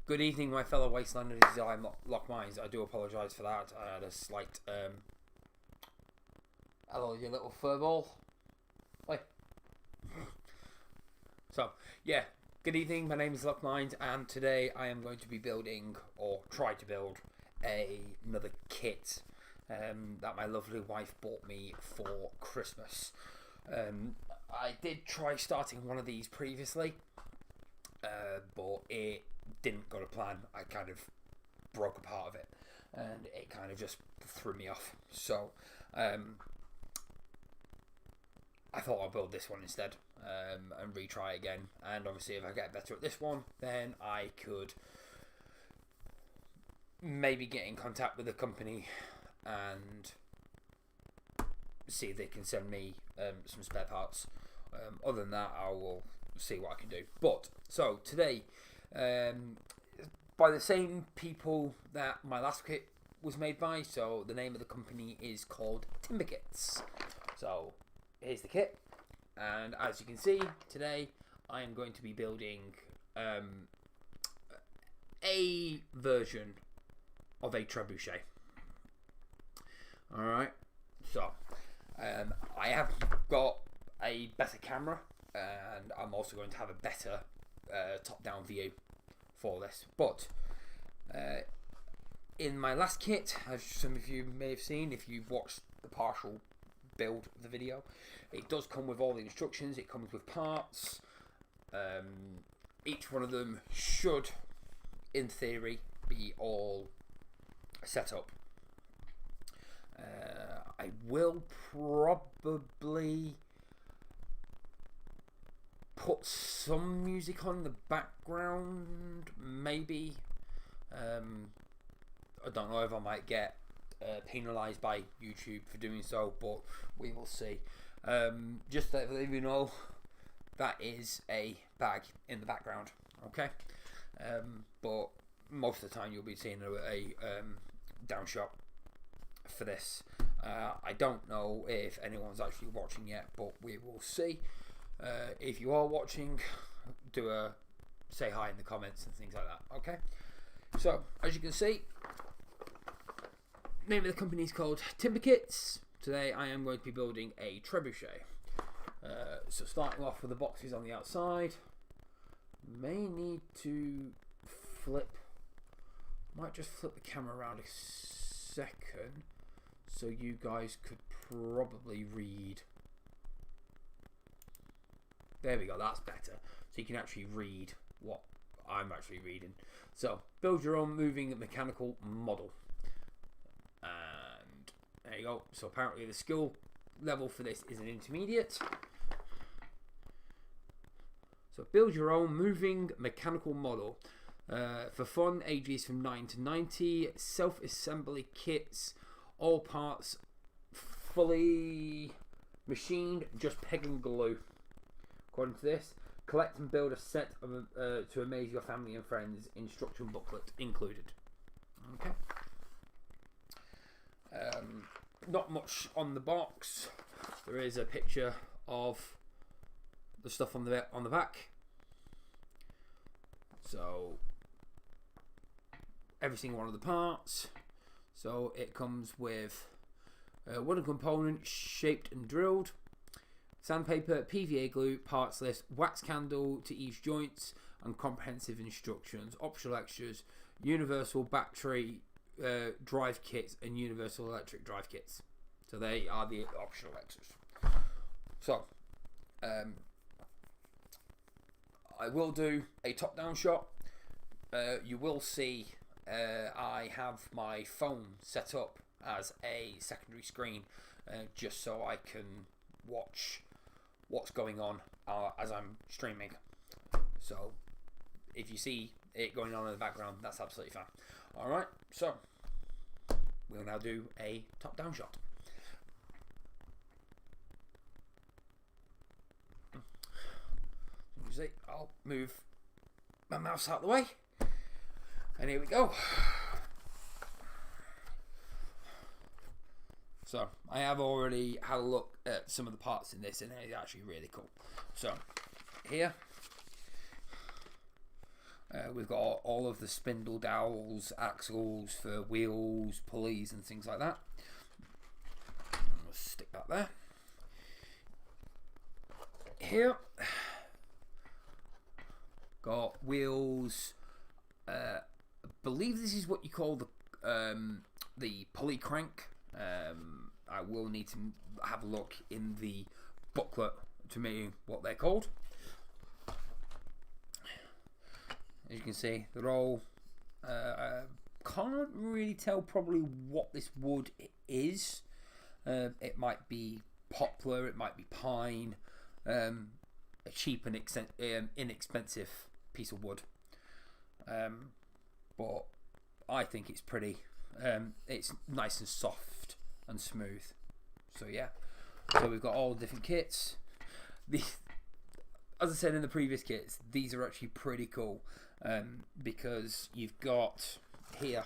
Good evening, my fellow Wastelanders. I'm Lock Mines. I do apologise for that. I had a slight, hello, you little furball. Wait. So, yeah. Good evening, my name is Lock Mines, and today I am going to be building, or try to build, another kit that my lovely wife bought me for Christmas. I did try starting one of these previously, but it didn't go to plan. I kind of broke a part of it, and it kind of just threw me off. So I thought I'll build this one instead, and retry again. And obviously, if I get better at this one, then I could maybe get in contact with the company and see if they can send me some spare parts. Other than that, I will see what I can do. But so today, by the same people that my last kit was made by, so the name of the company is called Timber Kits. So here's the kit, and as you can see, today I am going to be building a version of a trebuchet. Alright, so I have got a better camera, and I'm also going to have a better top-down view for this. But in my last kit, as some of you may have seen if you've watched the partial build of the video, it does come with all the instructions. It comes with parts. Each one of them should, in theory, be all set up. I will probably put some music on the background, maybe. I don't know if I might get penalised by YouTube for doing so, but we will see. Just to let you know, that is a bag in the background, okay? But most of the time you'll be seeing a down shot for this. I don't know if anyone's actually watching yet, but we will see. If you are watching, say hi in the comments and things like that, okay? So, as you can see, name of the company is called Timber Kits. Today I am going to be building a trebuchet. So starting off with the boxes on the outside, may need to might just flip the camera around a second so you guys could probably read. There we go, that's better. So you can actually read what I'm actually reading. So, build your own moving mechanical model. And there you go. So apparently the skill level for this is an intermediate. So build your own moving mechanical model. For fun, ages from 9 to 90. Self-assembly kits. All parts fully machined, just peg and glue. According to this, collect and build a set of, to amaze your family and friends. Instruction booklet included. Okay. Not much on the box. There is a picture of the stuff on the back. So every single one of the parts. So it comes with a wooden component shaped and drilled, sandpaper, PVA glue, parts list, wax candle to each joints, and comprehensive instructions. Optional extras: universal battery drive kits and universal electric drive kits. So they are the optional extras. So I will do a top-down shot. You will see I have my phone set up as a secondary screen, just so I can watch what's going on as I'm streaming. So if you see it going on in the background, that's absolutely fine. Alright, so we'll now do a top-down shot. You see, I'll move my mouse out of the way, and here we go. So I have already had a look at some of the parts in this, and it's actually really cool. So here We've got all of the spindle dowels, axles for wheels, pulleys and things like that. Let's stick that there. Here, got wheels. I believe this is what you call the pulley crank. I will need to have a look in the booklet to me what they're called. As you can see, they're all. Can't really tell probably what this wood is. It might be poplar, it might be pine. A cheap and inexpensive piece of wood. But I think it's pretty. It's nice and soft and smooth. So yeah. So we've got all the different kits. As I said in the previous kits, these are actually pretty cool because you've got here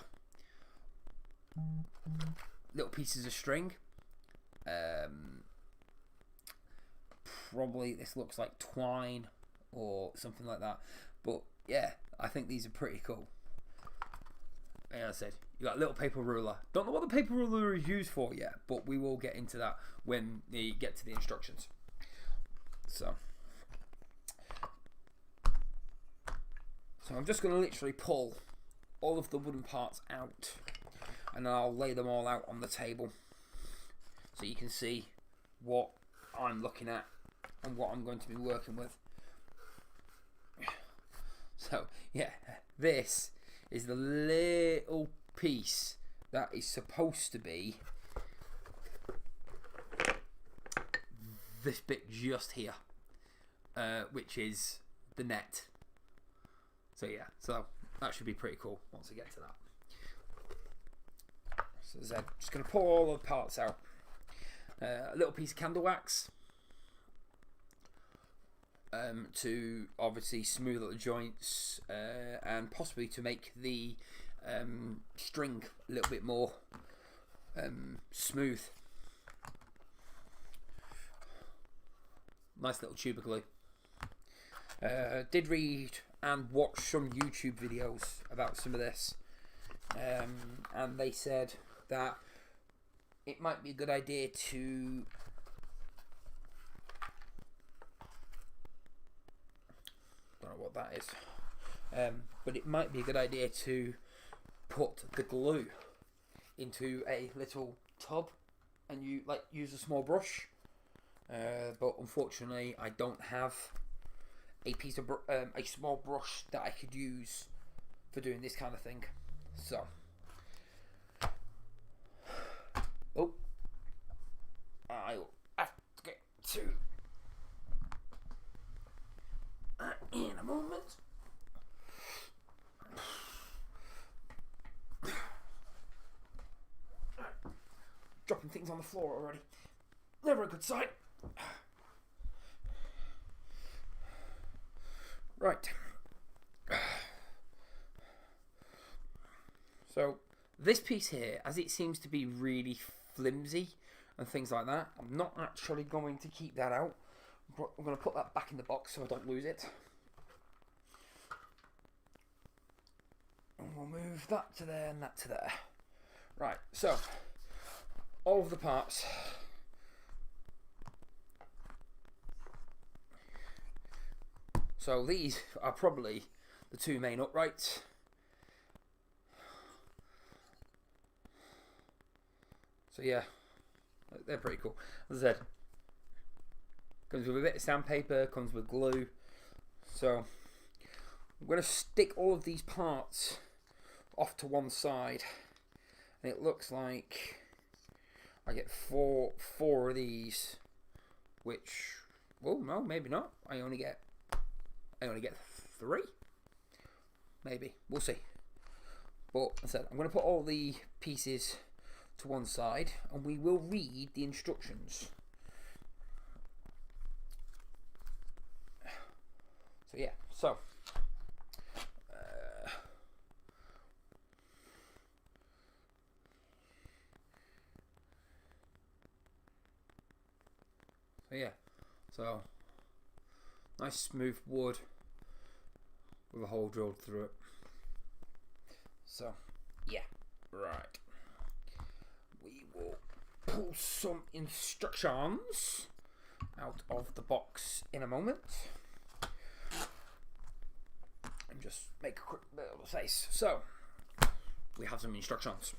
little pieces of string. Probably this looks like twine or something like that, but yeah, I think these are pretty cool. Like I said, you got a little paper ruler. Don't know what the paper ruler is used for yet, but we will get into that when we get to the instructions. So I'm just going to literally pull all of the wooden parts out and then I'll lay them all out on the table so you can see what I'm looking at and what I'm going to be working with. So yeah, this is the little piece that is supposed to be this bit just here, which is the net. So yeah, so that should be pretty cool once I get to that. So as I said, just going to pull all the parts out. A little piece of candle wax to obviously smooth out the joints and possibly to make the string a little bit more smooth. Nice little tube of glue. Did read and watch some YouTube videos about some of this, and they said that it might be a good idea to don't know what that is, but it might be a good idea to put the glue into a little tub and you use a small brush, but unfortunately I don't have a piece of a small brush that I could use for doing this kind of thing. So I'll have to get to in a moment. Dropping things on the floor already. Never a good sight. Right. So this piece here, as it seems to be really flimsy and things like that, I'm not actually going to keep that out. I'm going to put that back in the box so I don't lose it. And we'll move that to there and that to there. Right, so all of the parts. So these are probably the two main uprights. So yeah, they're pretty cool. As I said, comes with a bit of sandpaper, comes with glue. So I'm going to stick all of these parts off to one side, and it looks like I get four of these, which, well, no, maybe not. I only get 3, maybe. We'll see. But as I said, I'm going to put all the pieces to one side, and we will read the instructions. So yeah, so yeah, so nice smooth wood, with a hole drilled through it. So, yeah, right. We will pull some instructions out of the box in a moment and just make a quick bit of a face. So, we have some instructions.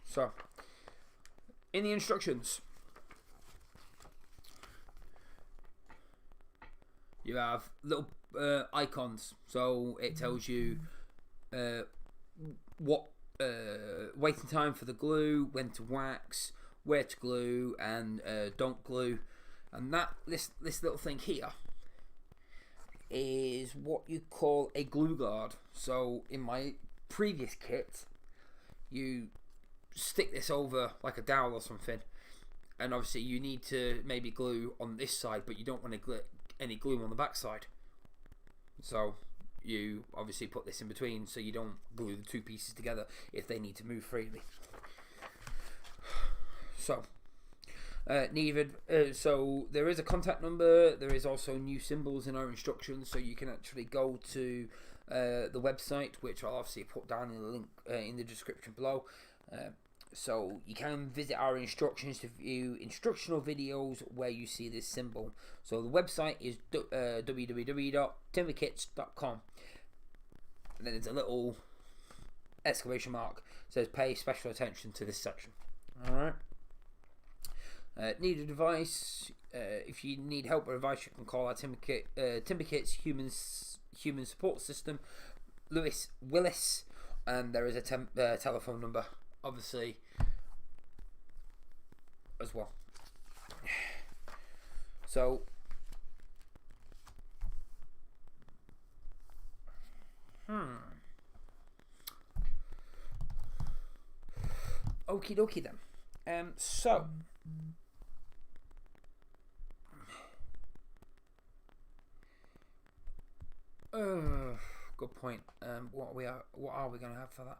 So, in the instructions, you have little icons. So it tells you what waiting time for the glue, when to wax, where to glue, and don't glue. And this little thing here is what you call a glue guard. So in my previous kit, you stick this over like a dowel or something, and obviously you need to maybe glue on this side, but you don't want to glue any glue on the back side. So you obviously put this in between so you don't glue the two pieces together if they need to move freely. So so there is a contact number. There is also new symbols in our instructions, so you can actually go to the website, which I'll obviously put down in the link in the description below. So you can visit our instructions to view instructional videos where you see this symbol. So the website is www.timberkits.com, and then there's a little exclamation mark. It says pay special attention to this section. Alright. Need advice. If you need help or advice, you can call our Timberkits human support system, Lewis Willis, and there is a telephone number, obviously, as well. So okie dokie then. So good point. What are we going to have for that?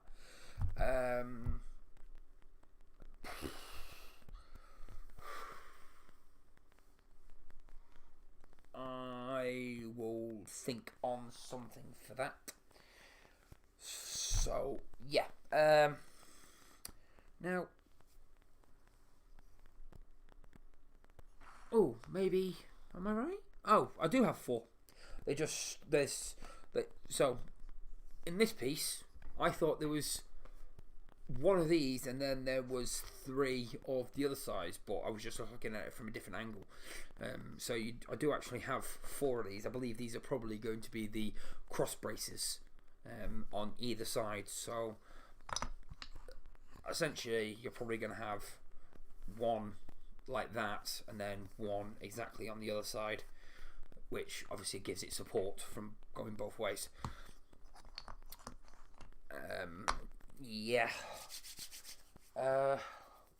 I will think on something for that. So yeah. Now, oh, maybe, am I right? Oh, I do have 4. So in this piece, I thought there was one of these, and then there was 3 of the other size, but I was just looking at it from a different angle. So I do actually have 4 of these. I believe these are probably going to be the cross braces on either side. So essentially, you're probably going to have one like that, and then one exactly on the other side, which obviously gives it support from going both ways. Yeah.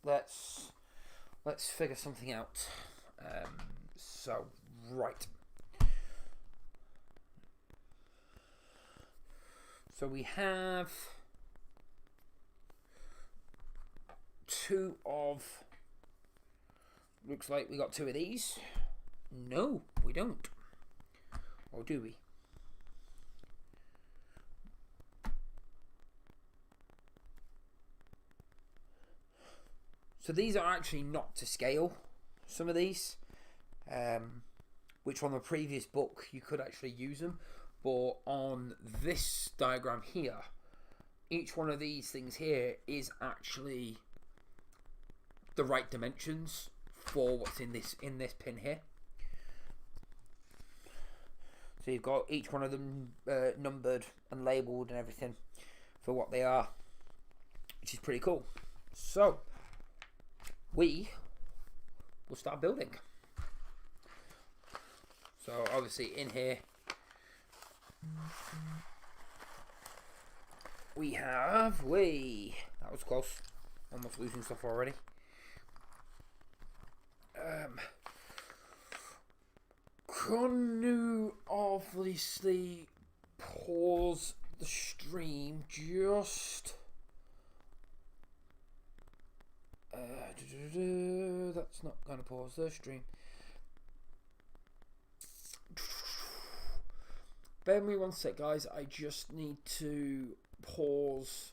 Let's figure something out. So right. So we have 2 of. Looks like we got 2 of these. No, we don't. Or do we? So these are actually not to scale, some of these, which on the previous book you could actually use them, but on this diagram here, each one of these things here is actually the right dimensions for what's in this pin here. So you've got each one of them numbered and labelled and everything for what they are, which is pretty cool. So we will start building. So obviously in here we have that was close, almost losing stuff already. Can you obviously pause the stream just that's not going to pause the stream. bear with me one sec, guys. I just need to pause.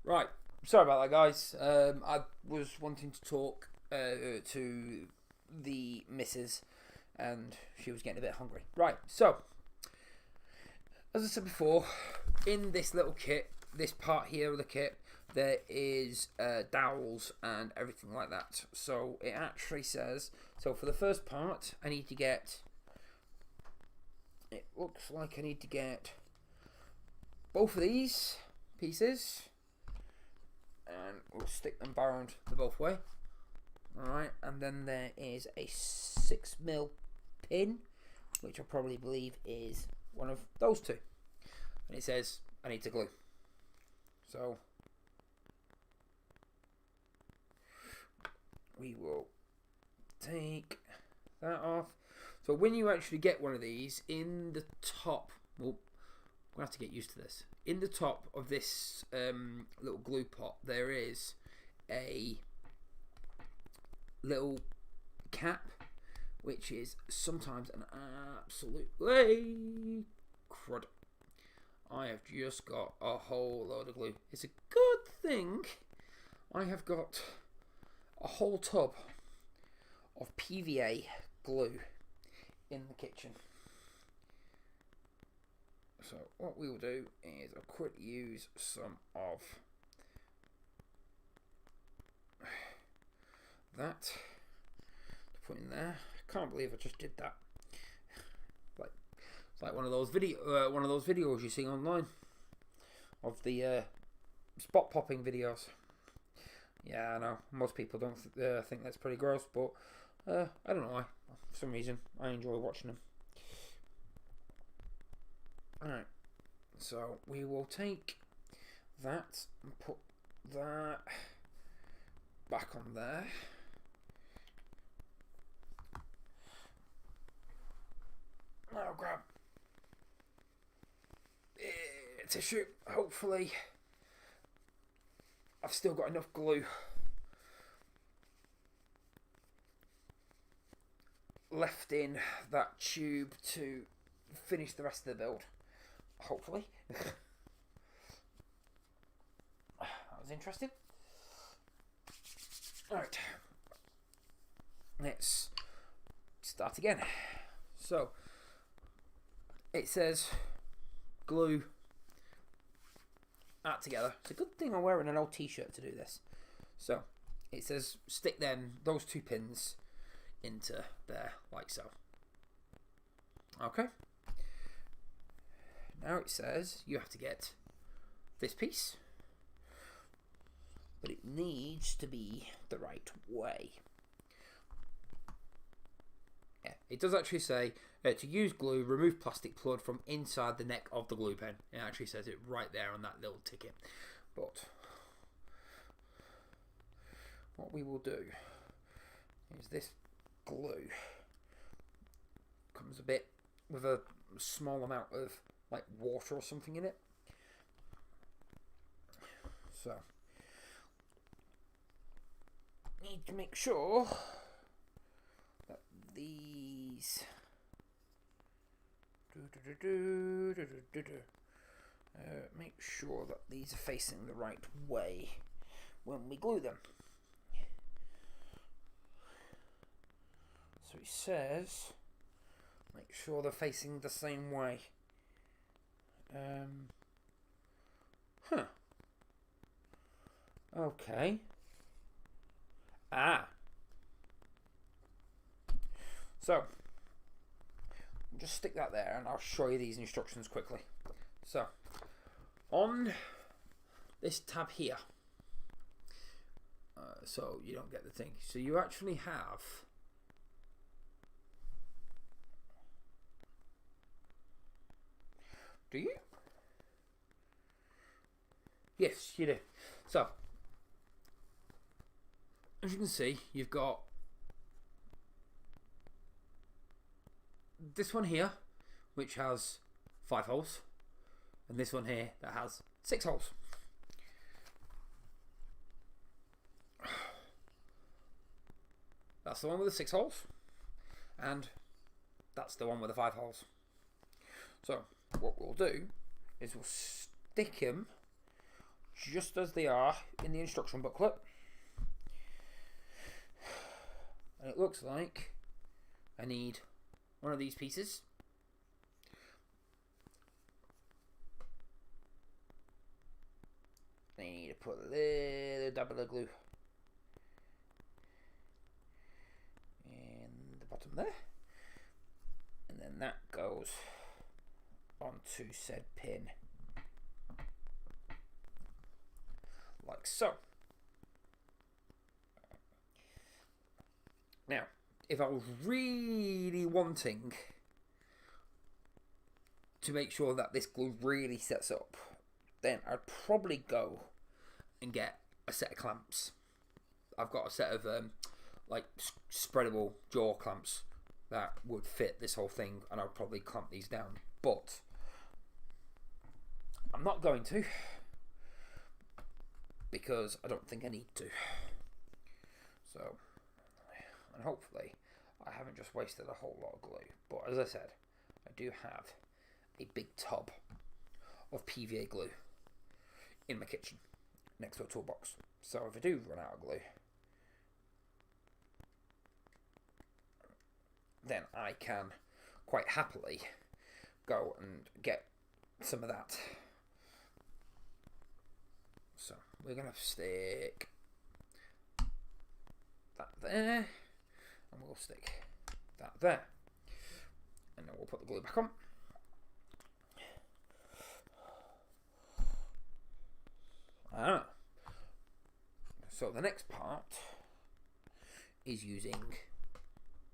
Right, sorry about that, guys. I was wanting to talk to the missus, and she was getting a bit hungry. Right, so as I said before, in this little kit, this part here of the kit, there is dowels and everything like that. So it actually says, so for the first part, I need to get, it looks like I need to get both of these pieces, and we'll stick them bound the both way. Alright, and then there is a 6mm pin, which I probably believe is one of those two. And it says I need to glue. So we will take that off. So when you actually get one of these, in the top, well, we'll have to get used to this. In the top of this little glue pot, there is a little cap, which is sometimes an absolute crud. I have just got a whole load of glue. It's a good thing I have got a whole tub of PVA glue in the kitchen. So what we will do is I'll quickly use some of that to put in there. I can't believe I just did that. It's like one of those videos you see online of the spot popping videos. Yeah, I know most people don't think that's pretty gross, but I don't know why. For some reason, I enjoy watching them. Alright, so we will take that and put that back on there. Now grab tissue. Hopefully I've still got enough glue left in that tube to finish the rest of the build, hopefully. That was interesting. Alright, let's start again. So it says glue that together. It's a good thing I'm wearing an old t-shirt to do this. So it says stick those 2 pins into there like so. Okay. Now it says you have to get this piece, but it needs to be the right way. Yeah, it does actually say to use glue, remove plastic plug from inside the neck of the glue pen. It actually says it right there on that little ticket. But what we will do is this glue comes a bit with a small amount of like water or something in it. So need to make sure that these make sure that these are facing the right way when we glue them. So it says make sure they're facing the same way. Okay. So just stick that there and I'll show you these instructions quickly. So on this tab here, so you don't get the thing, so you actually have do you? Yes, you do. So as you can see, you've got this one here, which has 5 holes, and this one here that has 6 holes. That's the one with the 6 holes, and that's the one with the 5 holes. So what we'll do is we'll stick them just as they are in the instruction booklet, and it looks like I need one of these pieces. I need to put a little dab of glue in the bottom there, and then that goes onto said pin like so. Now, if I was really wanting to make sure that this glue really sets up, then I'd probably go and get a set of clamps. I've got a set of like spreadable jaw clamps that would fit this whole thing, and I'd probably clamp these down, but I'm not going to, because I don't think I need to. So, and hopefully I haven't just wasted a whole lot of glue. But as I said, I do have a big tub of PVA glue in my kitchen next to a toolbox. So if I do run out of glue, then I can quite happily go and get some of that. So we're going to stick that there, and we'll stick that there, and then we'll put the glue back on. So the next part is using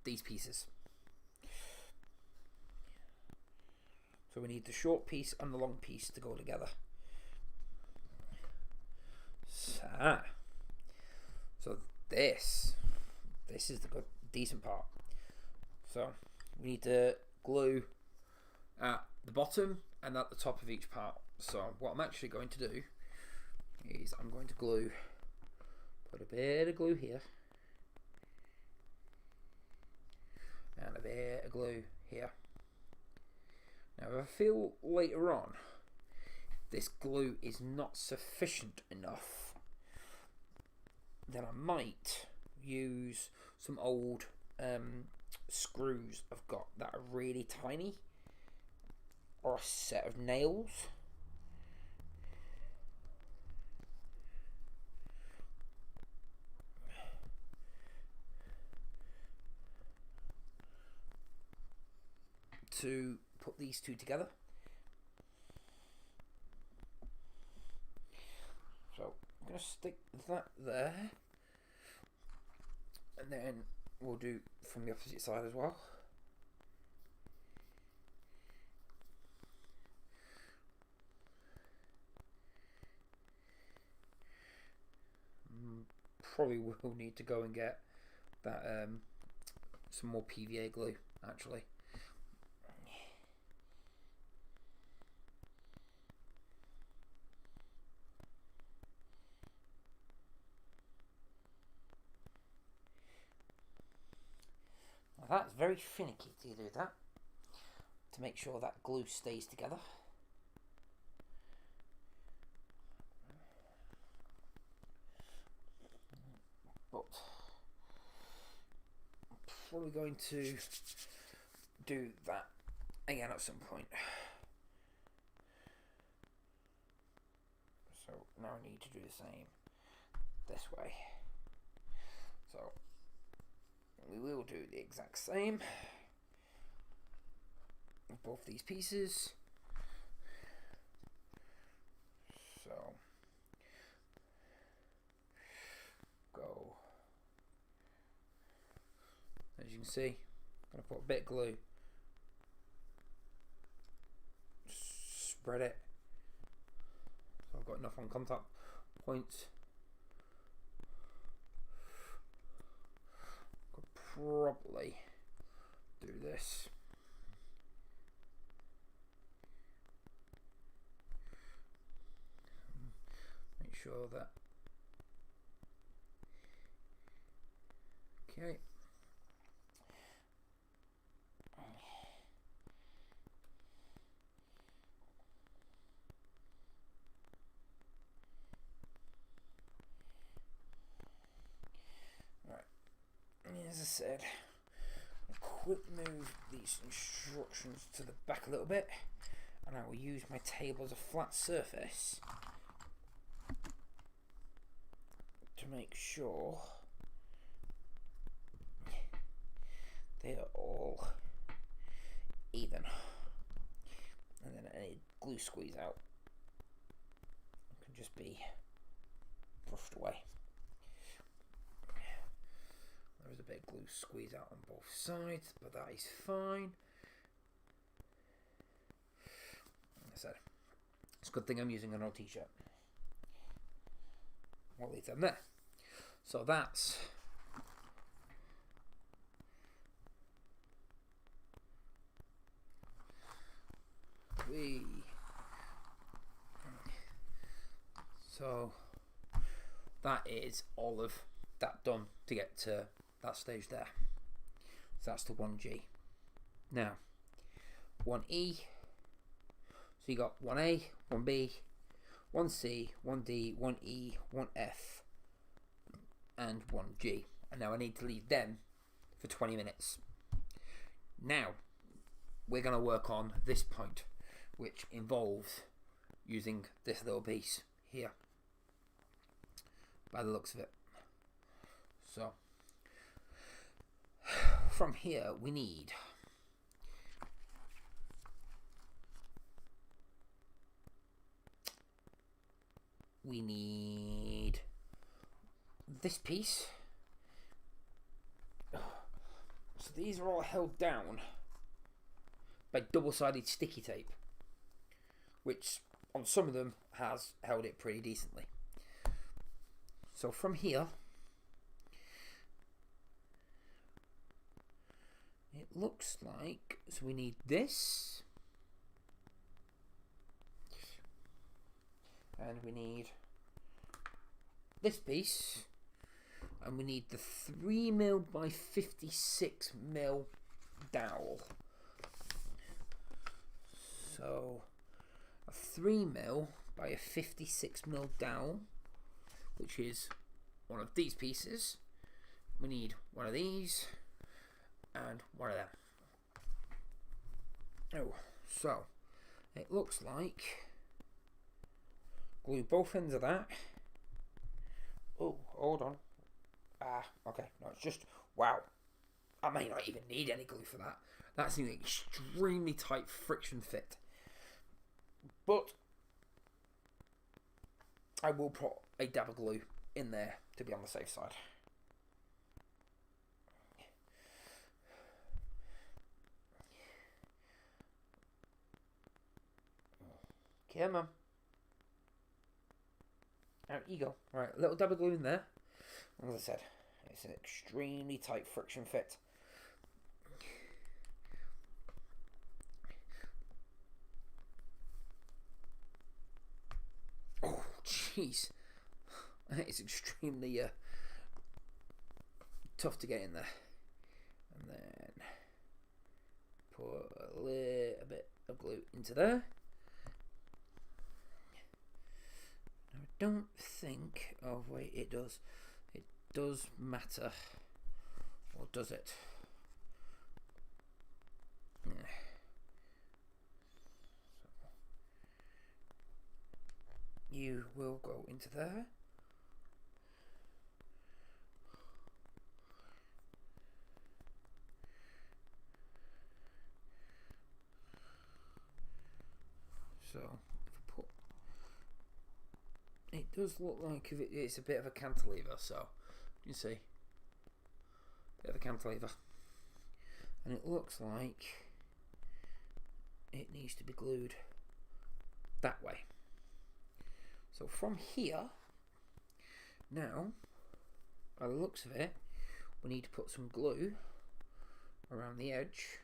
these pieces. So we need the short piece and the long piece to go together. So this is the decent part. So we need to glue at the bottom and at the top of each part. So what I'm actually going to do is I'm going to put a bit of glue here, and a bit of glue here. Now if I feel later on this glue is not sufficient enough, then I might use some old screws I've got that are really tiny, or a set of nails. To put these two together. So I'm going to stick that there, and then we'll do from the opposite side as well. Probably will need to go and get that some more PVA glue actually. That's very finicky to do that, to make sure that glue stays together. But I'm probably going to do that again at some point. So now I need to do the same this way. So we will do the exact same with both these pieces. So go, as you can see, I'm going to put a bit of glue, spread it so I've got enough on contact points. Probably do this. Make sure that. Okay. Right. As I said, quick move these instructions to the back a little bit, and I will use my table as a flat surface to make sure they are all even, and then any glue squeeze out can just be brushed away. There's a bit of glue squeeze out on both sides, but that is fine. Like I said, it's a good thing I'm using an old t-shirt. We'll leave them there. So that's so that is all of that done to get to that stage there. So that's the 1G. Now 1E, so you got 1A, 1B, 1C, 1D, 1E, 1F and 1G, and now I need to leave them for 20 minutes. Now we're going to work on this point, which involves using this little piece here by the looks of it. So from here we need this piece. So these are all held down by double-sided sticky tape, which on some of them has held it pretty decently. So from here, it looks like, so we need this, and we need this piece, and we need the 3mm by 56mm dowel. So a 3mm by a 56mm dowel, which is one of these pieces. We need one of these and one of them. Oh, so it looks like glue both ends of that. Oh, hold on. Okay, no, it's just, wow. I may not even need any glue for that. That's an extremely tight friction fit. But I will put a dab of glue in there to be on the safe side. Come on. Out you go. Alright, a little dab of glue in there. As I said, it's an extremely tight friction fit. Oh, jeez. It's extremely tough to get in there. And then put a little bit of glue into there. Now, I don't think... Oh, wait, it does. It does matter. Or does it? Yeah. So, you will go into there. So, if I put, it does look like it's a bit of a cantilever, so you see, a bit of a cantilever, and it looks like it needs to be glued that way. So from here, now, by the looks of it, we need to put some glue around the edge.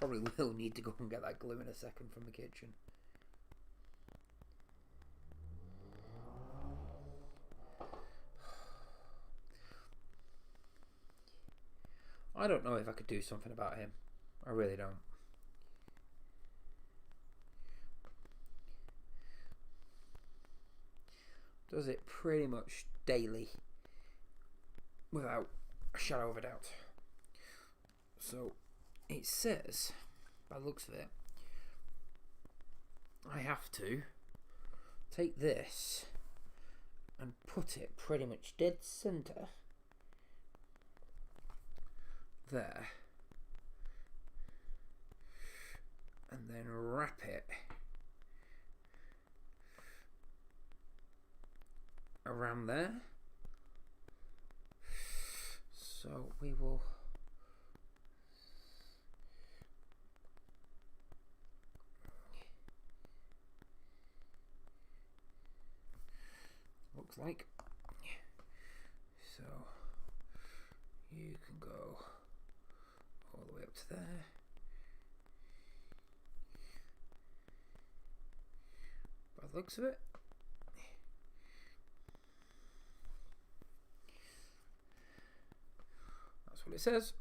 Probably will need to go and get that glue in a second from the kitchen. I don't know if I could do something about him. I really don't. Does it pretty much daily without a shadow of a doubt. So it says, by the looks of it, I have to take this and put it pretty much dead center there, and then wrap it around there. So we will looks like, so you can go all the way up to there. By the looks of it, that's what it says.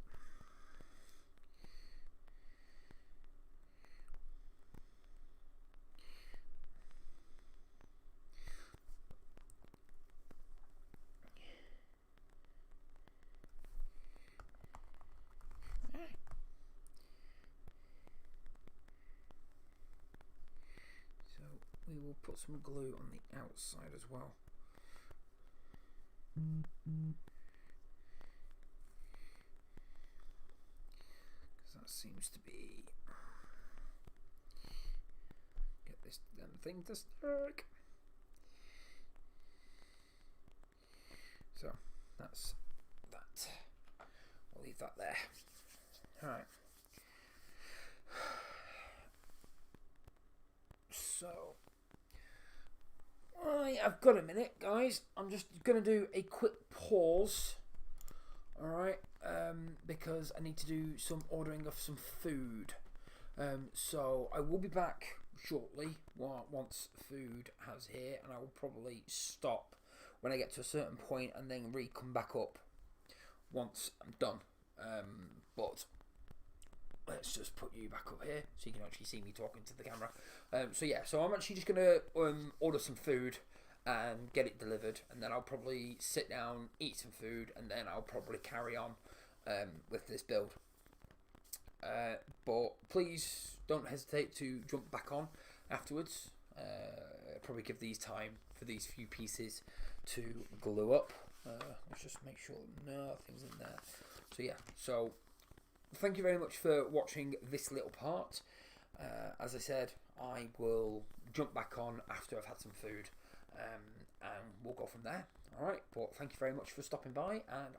We will put some glue on the outside as well. Because that seems to be... Get this damn thing to stick. So, that's that. We'll leave that there. Alright. So... I've got a minute, guys. I'm just going to do a quick pause Alright, because I need to do some ordering of some food. So I will be back shortly once food has here, and I will probably stop when I get to a certain point and then come back up once I'm done. But let's just put you back up here so you can actually see me talking to the camera. So I'm actually just gonna order some food and get it delivered, and then I'll probably sit down, eat some food, and then I'll probably carry on with this build. But please don't hesitate to jump back on afterwards. Probably give these time for these few pieces to glue up. Let's just make sure nothing's in there. So thank you very much for watching this little part. As I said, I will jump back on after I've had some food, and we'll go from there. Alright, but thank you very much for stopping by, and